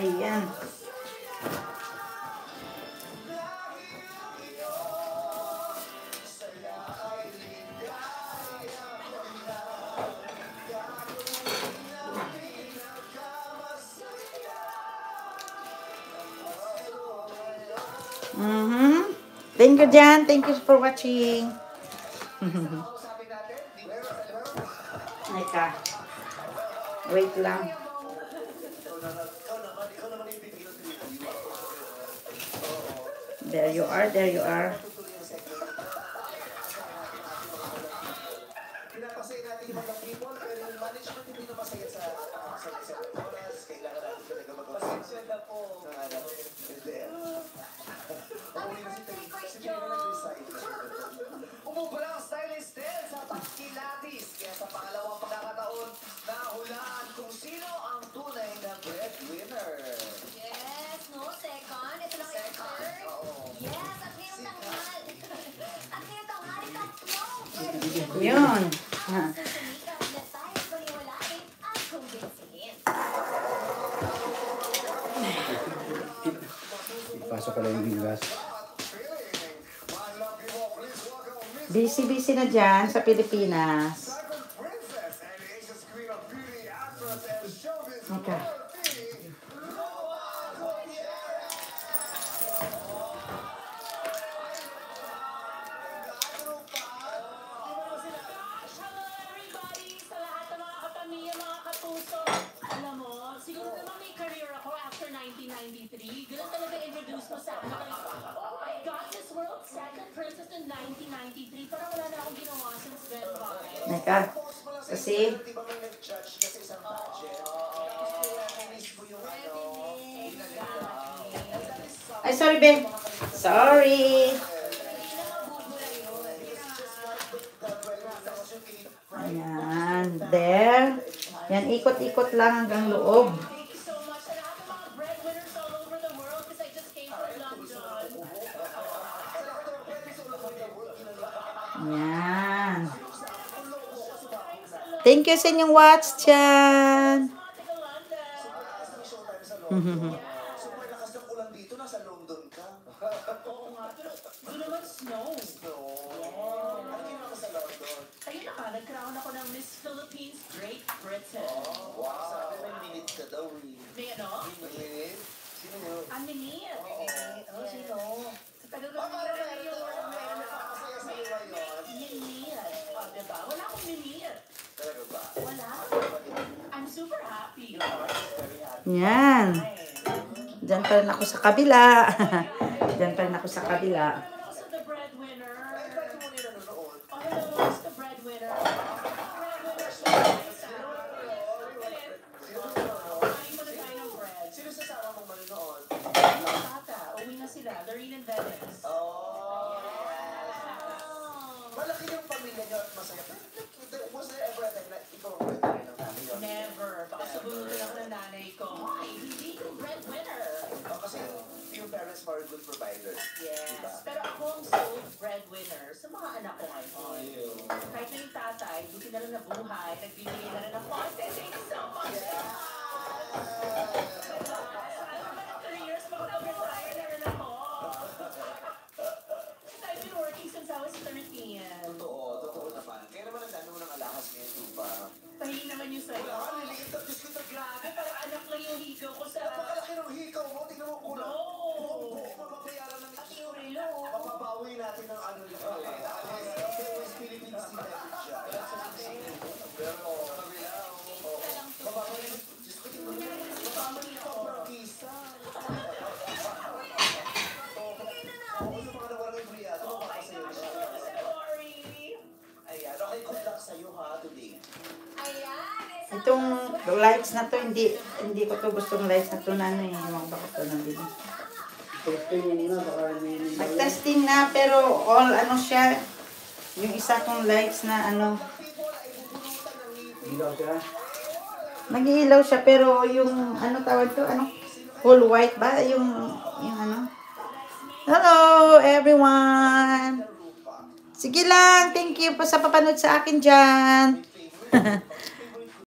Ayan. Thank you, Jan. Thank you for watching. Eka. Wait lang. There you are, there you are. Pinapasaya natin yung mga people, pero yung management hindi na masaya sa oras, kailangan natin talaga mag-pasensya na po. Hindi. Umuli na si Tina nag-resign. Umubra ang stylist din sa Paskilatis. Kaya sa pangalawang pagkakataon, nahulaan kung sino ang tunay na breadwinner. Yes, no, second. Ito lang yung third. Yes, at ngayong tanghal. At ngayong tanghal, tatlo. Yun. Susumika na tayo paniwalain at kumbinsihin. Ipasok ko lang yung bigas. Busy-busy na dyan sa Pilipinas. Okay. Alam mo, siguro naman may career ako after 1993. Ganun talaga introduce mo sa akin. Oh my God, Miss World Second Princess in 1993. Parang wala na akong ginawa since then. Neka. Kasi, ay, sorry, babe. Sorry. Ayan. There. Yan, ikot-ikot lang hanggang loob. Thank you so much. Sa lahat ng mga breadwinners all over the world because I just came from London. Yan. Thank you sa inyong watch dyan. Super lakas ng ulan dito, nasa London ka. Oo nga. Doon naman snow. Ano ginawa ka sa London? Ayun na ka, nag-crown ako ng Miss Philippines Great Britain. Wow, sabi may minute ka daw, May ano? Minute? Sino yun? Ang minute. Oh, sino? Sa tagal ko Meron nakakasaya sa iwa yun. minute. Oh, diba? Wala akong minute. Talaga ba? Wala. I'm super happy. Yan. Diyan pa rin ako sa kabila. Diyan pa rin ako sa kabila. I'm also the breadwinner. Ay, bakit mo nila nanonood? Oh, hello, it's the breadwinner. Breadwinner siya. Kain muna tayo ng bread. Sino sasama mong manonood? Yung tata, uwi na sila. They're in Venice. Oh, malaki yung pamilya niyo at masaya. Was there ever a time na ikaw ang breadwinner ng family? Never. Baka sabunutin ako ng nanay ko. Ay, hindi yung breadwinner. Kasi yung parents are good providers. Yes. Diba? Pero ako ang sole breadwinner sa mga anak ko ngayon. Kahit na yung tatay, buti na lang na buhay, nagbibigay na rin ng konti. Thank you so much. Sana 3 years mag-retire na rin ako. I've been working since I was 13. Totoo naman. Kaya naman ang dami mo ng alahas ngayon, Tupa. Pahingi naman yung sa'yo. Wala, nililit na Diyos ko na grabe. Parang anak lang yung higaw ko sa... Napakalaki ng hikaw mo. Tingnan mo ko na. Buong mababayaran ng Pati yung relo. mapapawi natin ng ano nito. West Philippines Sea Level siya. Pero, mapapawi. Diyos ko, tingnan mo. Mapapawi ito ang prangkisa. Oo, yung mga nawala ng briyado, mapapasaya siya. Sorry. Ayan, okay, good luck sa'yo ha, today. Ayan. Itong lights na to, hindi ko to gustong lights na to na ano eh. Ewan ko to nabili. Nag-testing na pero all ano siya. Yung isa kong lights na ano. Nag-iilaw siya pero yung ano tawag to, ano? Whole white ba? Yung ano? Hello everyone! Sige lang, thank you po sa papanood sa akin dyan.